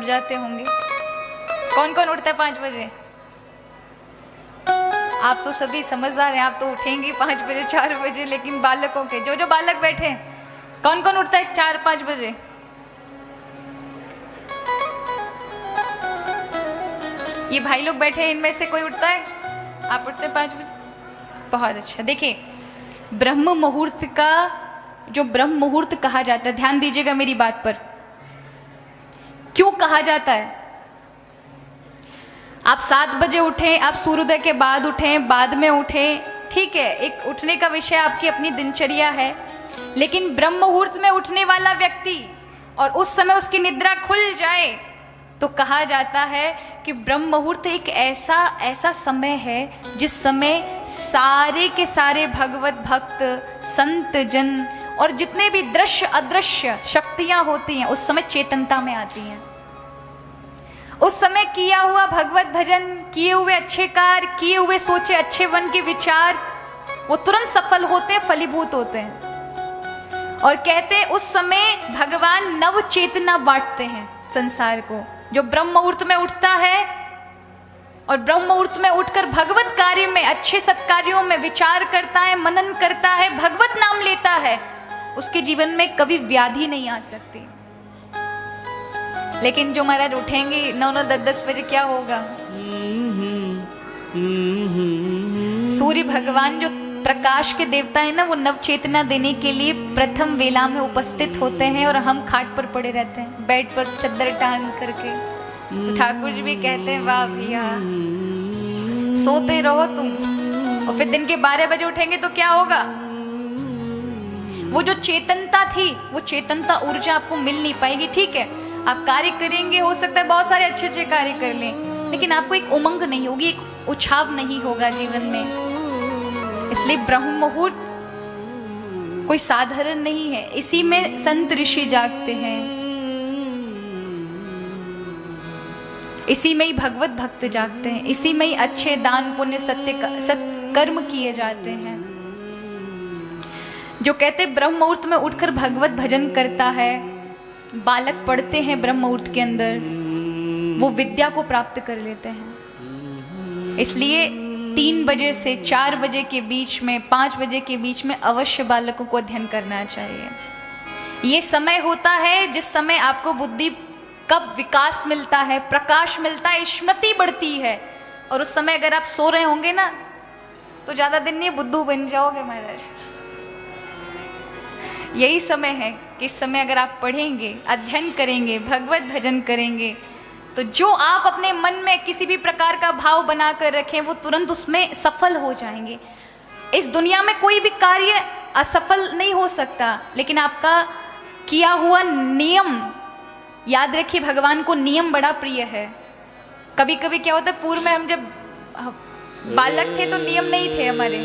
जाते होंगे। कौन कौन उठता है 5 बजे? आप तो सभी समझदार हैं, आप तो उठेंगे 5 बजे 4 बजे, लेकिन बालकों के जो बालक बैठे हैं, कौन कौन उठता है 4-5 बजे? ये भाई लोग बैठे हैं, इनमें से कोई उठता है? आप उठते हैं 5 बजे? बहुत अच्छा। देखिए, ब्रह्म मुहूर्त का जो ब्रह्म मुहूर्त कहा जाता है, ध्यान दीजिएगा मेरी बात पर, क्यों कहा जाता है? आप 7 बजे उठें, आप सूर्योदय के बाद उठें, बाद में उठें, ठीक है, एक उठने का विषय आपकी अपनी दिनचर्या है, लेकिन ब्रह्म मुहूर्त में उठने वाला व्यक्ति और उस समय उसकी निद्रा खुल जाए तो कहा जाता है कि ब्रह्म मुहूर्त एक ऐसा समय है जिस समय सारे के सारे भगवत भक्त, संत जन और जितने भी दृश्य अदृश्य शक्तियां होती हैं उस समय चेतनता में आती हैं। उस समय किया हुआ भगवत भजन, किए हुए अच्छे कार्य, किए हुए सोचे अच्छे मन के विचार, वो तुरंत सफल होते हैं, फलीभूत होते हैं। और कहते हैं उस समय भगवान नव चेतना बांटते हैं संसार को। जो ब्रह्म मुहूर्त में उठता है और ब्रह्म मुहूर्त में उठकर भगवत कार्य में, अच्छे सत्कार्यों में विचार करता है, मनन करता है, भगवत नाम लेता है, उसके जीवन में कभी व्याधि नहीं आ सकती। लेकिन जो महाराज उठेंगे 9-9, 10-10 बजे, क्या होगा? सूर्य भगवान जो प्रकाश के देवता है ना, वो नव चेतना देने के लिए प्रथम वेला में उपस्थित होते हैं और हम खाट पर पड़े रहते हैं, बेड पर चद्दर टांग करके। तो ठाकुर जी भी कहते हैं, वाह भैया, सोते रहो तुम, और फिर दिन के 12 बजे उठेंगे तो क्या होगा? वो जो चेतनता थी, वो चेतनता ऊर्जा आपको मिल नहीं पाएगी। ठीक है, आप कार्य करेंगे, हो सकता है बहुत सारे अच्छे अच्छे कार्य कर लें, लेकिन आपको एक उमंग नहीं होगी, एक उछाव नहीं होगा जीवन में। इसलिए ब्रह्म मुहूर्त कोई साधारण नहीं है, इसी में संत ऋषि जागते हैं, इसी में ही भगवत भक्त जागते हैं, इसी में ही अच्छे दान पुण्य सत्कर्म किए जाते हैं। जो कहते ब्रह्म मुहूर्त में उठकर भगवत भजन करता है, बालक पढ़ते हैं ब्रह्म मुहूर्त के अंदर, वो विद्या को प्राप्त कर लेते हैं। इसलिए 3 बजे से 4 बजे के बीच में, 5 बजे के बीच में अवश्य बालकों को अध्ययन करना चाहिए। ये समय होता है जिस समय आपको बुद्धि का विकास मिलता है, प्रकाश मिलता है, स्मृति बढ़ती है। और उस समय अगर आप सो रहे होंगे ना, तो ज्यादा दिन नहीं बुद्धू बन जाओगे महाराज। यही समय है कि इस समय अगर आप पढ़ेंगे, अध्ययन करेंगे, भगवत भजन करेंगे, तो जो आप अपने मन में किसी भी प्रकार का भाव बनाकर रखें, वो तुरंत उसमें सफल हो जाएंगे। इस दुनिया में कोई भी कार्य असफल नहीं हो सकता, लेकिन आपका किया हुआ नियम, याद रखिए भगवान को नियम बड़ा प्रिय है। कभी कभी क्या होता है, पूर्व में हम जब बालक थे तो नियम नहीं थे हमारे,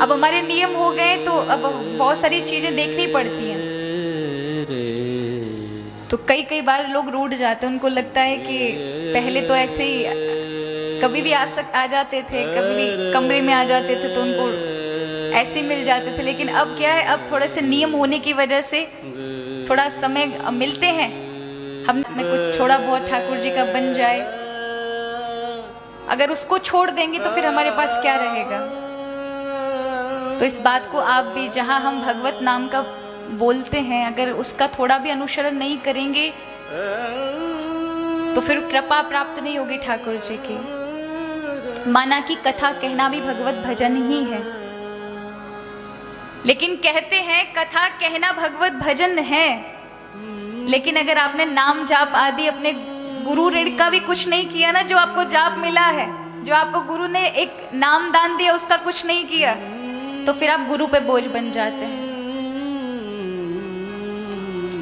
अब हमारे नियम हो गए तो अब बहुत सारी चीजें देखनी पड़ती हैं। तो कई बार लोग रूठ जाते हैं, उनको लगता है कि पहले तो ऐसे ही कभी भी आ जाते थे, कभी भी कमरे में आ जाते थे तो उनको ऐसे मिल जाते थे। लेकिन अब क्या है, अब थोड़े से नियम होने की वजह से थोड़ा समय मिलते हैं, हम में कुछ थोड़ा बहुत ठाकुर जी का बन जाए। अगर उसको छोड़ देंगे तो फिर हमारे पास क्या रहेगा? तो इस बात को आप भी, जहां हम भगवत नाम का बोलते हैं, अगर उसका थोड़ा भी अनुसरण नहीं करेंगे तो फिर कृपा प्राप्त नहीं होगी ठाकुर जी की। माना कि कथा कहना भी भगवत भजन ही है, लेकिन कहते हैं कथा कहना भगवत भजन है, लेकिन अगर आपने नाम जाप आदि अपने गुरु ऋण का भी कुछ नहीं किया ना, जो आपको जाप मिला है, जो आपको गुरु ने एक नाम दान दिया, उसका कुछ नहीं किया, तो फिर आप गुरु पे बोझ बन जाते हैं।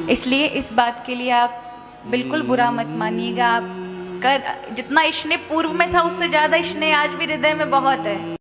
इसलिए इस बात के लिए आप बिल्कुल बुरा मत मानिएगा। आपका जितना स्नेह पूर्व में था उससे ज्यादा स्नेह आज भी हृदय में बहुत है।